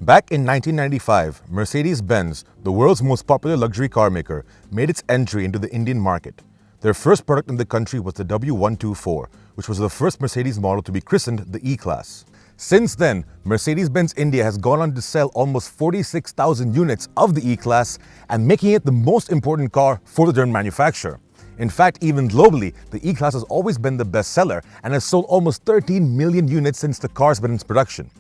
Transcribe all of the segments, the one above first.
Back in 1995, Mercedes-Benz, the world's most popular luxury car maker, made its entry into the Indian market. Their first product in the country was the W124, which was the first Mercedes model to be christened the E-Class. Since then, Mercedes-Benz India has gone on to sell almost 46,000 units of the E-Class and making it the most important car for the German manufacturer. In fact, even globally, the E-Class has always been the best seller and has sold almost 13 million units since the car's been in production.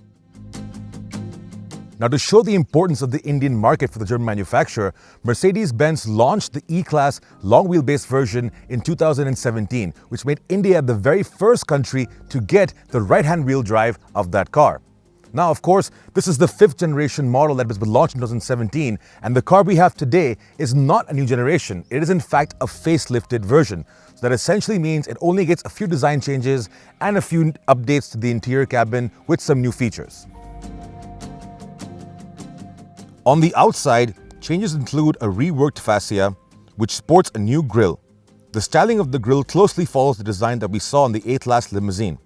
Now, to show the importance of the Indian market for the German manufacturer, Mercedes-Benz launched the E-Class long wheelbase version in 2017, which made India the very first country to get the right-hand wheel drive of that car. Now, of course, this is the 5th generation model that was launched in 2017, and the car we have today is not a new generation. It is in fact a facelifted version. So that essentially means it only gets a few design changes and a few updates to the interior cabin with some new features. On the outside, changes include a reworked fascia, which sports a new grille. The styling of the grille closely follows the design that we saw in the A-Class limousine.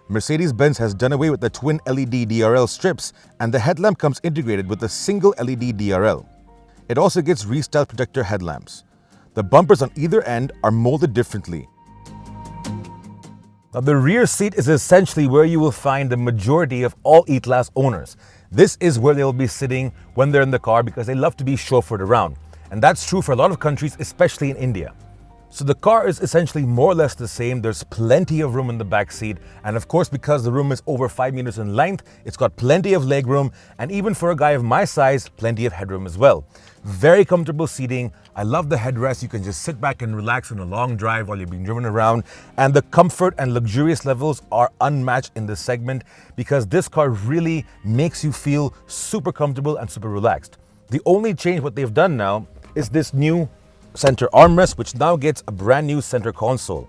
Mercedes-Benz has done away with the twin LED DRL strips, and the headlamp comes integrated with a single LED DRL. It also gets restyled projector headlamps. The bumpers on either end are molded differently. Now, the rear seat is essentially where you will find the majority of all E-Class owners. This is where they will be sitting when they're in the car because they love to be chauffeured around. And that's true for a lot of countries, especially in India. So the car is essentially more or less the same. There's plenty of room in the back seat. And of course, because the room is over 5 meters in length, it's got plenty of leg room. And even for a guy of my size, plenty of headroom as well. Very comfortable seating. I love the headrest. You can just sit back and relax on a long drive while you're being driven around. And the comfort and luxurious levels are unmatched in this segment because this car really makes you feel super comfortable and super relaxed. The only change what they've done now is this new center armrest, which now gets a brand new center console.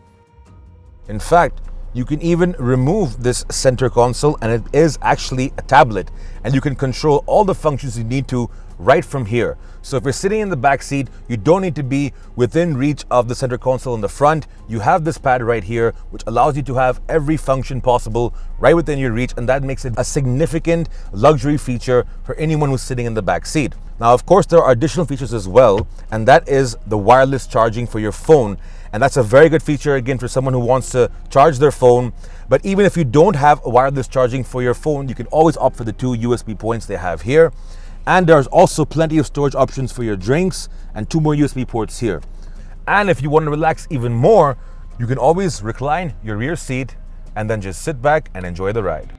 In fact, you can even remove this center console and it is actually a tablet, and you can control all the functions you need to right from here. So if you're sitting in the back seat, you don't need to be within reach of the center console in the front. You have this pad right here, which allows you to have every function possible right within your reach, and that makes it a significant luxury feature for anyone who's sitting in the back seat. Now, of course, there are additional features as well, and that is the wireless charging for your phone. And that's a very good feature, again, for someone who wants to charge their phone. But even if you don't have a wireless charging for your phone, you can always opt for the 2 USB points they have here. And there's also plenty of storage options for your drinks and 2 more USB ports here. And if you want to relax even more, you can always recline your rear seat and then just sit back and enjoy the ride.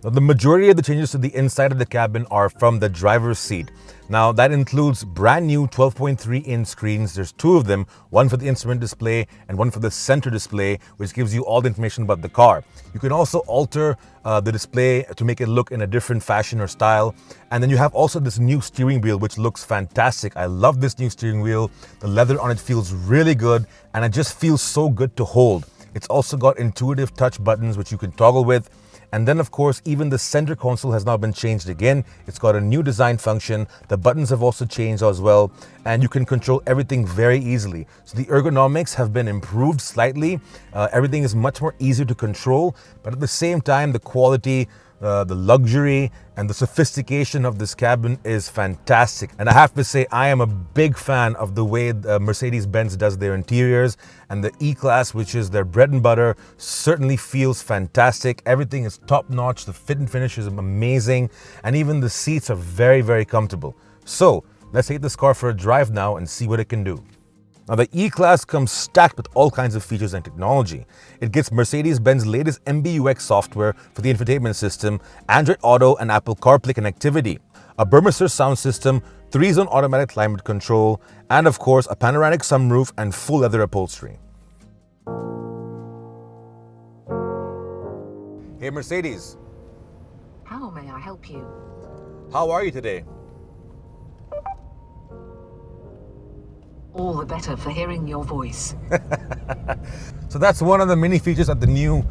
Now, the majority of the changes to the inside of the cabin are from the driver's seat. Now, that includes brand new 12.3-inch screens. There's 2 of them, one for the instrument display and one for the center display, which gives you all the information about the car. You can also alter the display to make it look in a different fashion or style. And then you have also this new steering wheel, which looks fantastic. I love this new steering wheel. The leather on it feels really good, and it just feels so good to hold. It's also got intuitive touch buttons, which you can toggle with. And then, of course, even the center console has now been changed again. It's got a new design function. The buttons have also changed as well, and you can control everything very easily. So the ergonomics have been improved slightly. Everything is much more easier to control, but at the same time, the quality, the luxury and the sophistication of this cabin is fantastic. And I have to say, I am a big fan of the way Mercedes-Benz does their interiors, and the E-Class, which is their bread and butter, certainly feels fantastic. Everything is top-notch. The fit and finish is amazing, and even the seats are very, very comfortable. So let's take this car for a drive now and see what it can do. Now, the E-Class comes stacked with all kinds of features and technology. It gets Mercedes-Benz latest MBUX software for the infotainment system, Android Auto and Apple CarPlay connectivity, a Burmester sound system, 3-zone automatic climate control, and of course, a panoramic sunroof and full leather upholstery. Hey Mercedes. How may I help you? How are you today? All the better for hearing your voice. So that's one of the many features that the new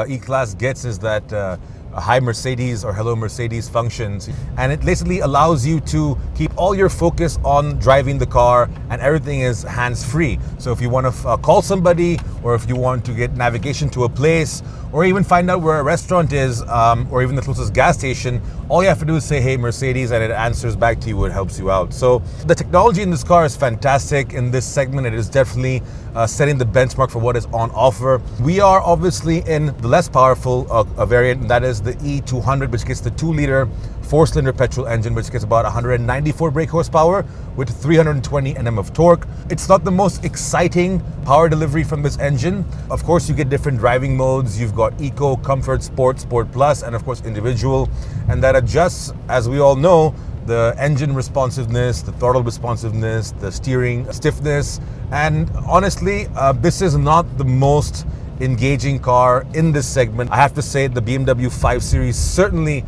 E-Class gets, is that Hi Mercedes or Hello Mercedes functions, and it basically allows you to keep all your focus on driving the car and everything is hands-free. So if you want to call somebody, or if you want to get navigation to a place, or even find out where a restaurant is, or even the closest gas station, all you have to do is say, hey, Mercedes, and it answers back to you. It helps you out. So the technology in this car is fantastic. In this segment, it is definitely setting the benchmark for what is on offer. We are obviously in the less powerful variant, and that is the E200, which gets the 2-liter 4-cylinder petrol engine, which gets about 194 brake horsepower with 320 Nm of torque. It's not the most exciting power delivery from this engine. Of course, you get different driving modes. You've got Eco, Comfort, Sport, Sport Plus, and of course Individual. And that adjusts, as we all know, the engine responsiveness, the throttle responsiveness, the steering stiffness. And honestly, this is not the most engaging car in this segment. I have to say the BMW 5 Series certainly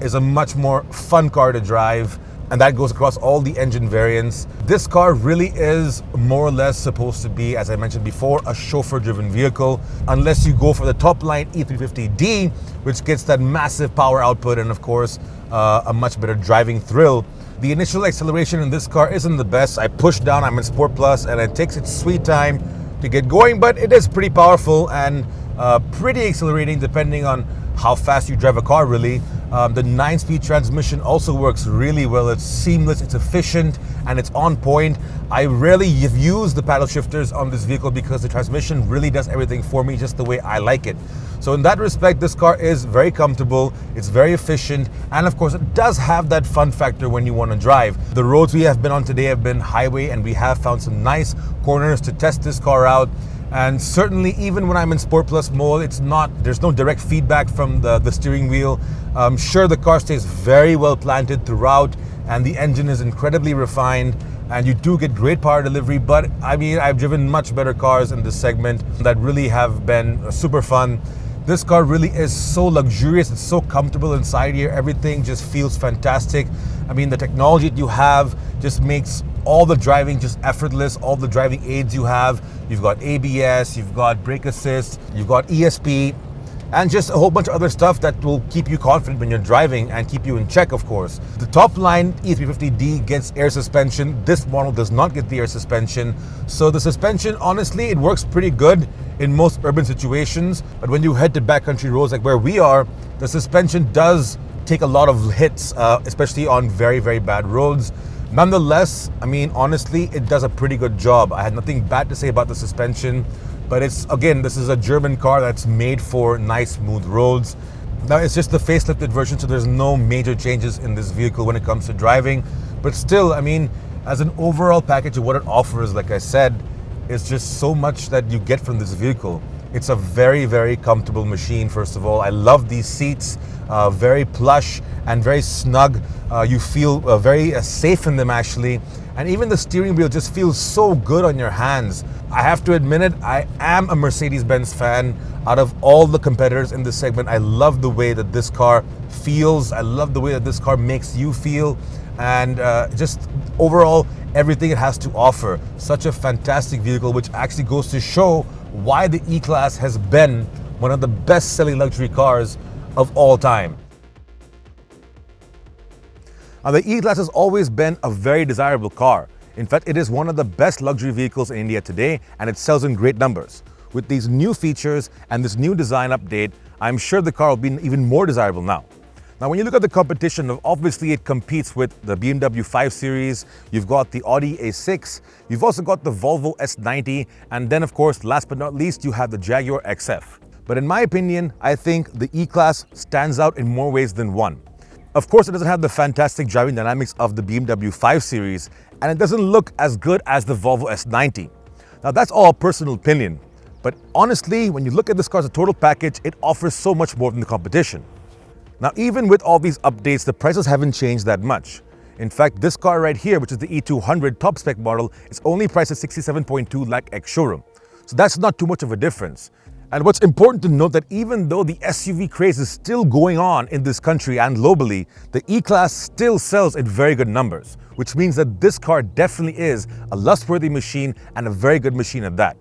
is a much more fun car to drive, and that goes across all the engine variants. This car really is more or less supposed to be, as I mentioned before, a chauffeur-driven vehicle, unless you go for the top-line E350D, which gets that massive power output and, of course, a much better driving thrill. The initial acceleration in this car isn't the best. I push down, I'm in Sport Plus, and it takes its sweet time to get going, but it is pretty powerful and pretty accelerating depending on how fast you drive a car, really. The 9-speed transmission also works really well. It's seamless, it's efficient, and it's on point. I rarely use the paddle shifters on this vehicle because the transmission really does everything for me just the way I like it. So in that respect, this car is very comfortable, it's very efficient, and of course it does have that fun factor when you want to drive. The roads we have been on today have been highway, and we have found some nice corners to test this car out. And certainly, even when I'm in Sport Plus mode, there's no direct feedback from the steering wheel. Sure, the car stays very well planted throughout, and the engine is incredibly refined, and you do get great power delivery. But I mean, I've driven much better cars in this segment that really have been super fun. This car really is so luxurious, it's so comfortable inside here, everything just feels fantastic. I mean, the technology that you have just makes all the driving just effortless, all the driving aids you have. You've got ABS, you've got brake assist, you've got ESP, and just a whole bunch of other stuff that will keep you confident when you're driving and keep you in check, of course. The top line E350D gets air suspension. This model does not get the air suspension. So the suspension, honestly, it works pretty good in most urban situations. But when you head to backcountry roads like where we are, the suspension does take a lot of hits, especially on very, very bad roads. Nonetheless, I mean, honestly, it does a pretty good job. I had nothing bad to say about the suspension, but again, this is a German car that's made for nice, smooth roads. Now, it's just the facelifted version, so there's no major changes in this vehicle when it comes to driving. But still, I mean, as an overall package of what it offers, like I said, it's just so much that you get from this vehicle. It's a very, very comfortable machine, first of all. I love these seats, very plush and very snug. You feel very safe in them, actually. And even the steering wheel just feels so good on your hands. I have to admit it, I am a Mercedes-Benz fan. Out of all the competitors in this segment, I love the way that this car feels. I love the way that this car makes you feel. And just overall, everything it has to offer. Such a fantastic vehicle, which actually goes to show why the E-Class has been one of the best-selling luxury cars of all time. Now, the E-Class has always been a very desirable car. In fact, it is one of the best luxury vehicles in India today, and it sells in great numbers. With these new features and this new design update, I'm sure the car will be even more desirable now. Now, when you look at the competition, obviously it competes with the BMW 5 Series, you've got the Audi A6, you've also got the Volvo S90, and then of course, last but not least, you have the Jaguar XF. But in my opinion, I think the E-Class stands out in more ways than one. Of course, it doesn't have the fantastic driving dynamics of the BMW 5 Series, and it doesn't look as good as the Volvo S90. Now, that's all personal opinion, but honestly, when you look at this car as a total package, it offers so much more than the competition. Now, even with all these updates, the prices haven't changed that much. In fact, this car right here, which is the E200 top spec model, is only priced at 67.2 lakh ex-showroom. So that's not too much of a difference. And what's important to note that even though the SUV craze is still going on in this country and globally, the E-Class still sells in very good numbers, which means that this car definitely is a lust-worthy machine and a very good machine at that.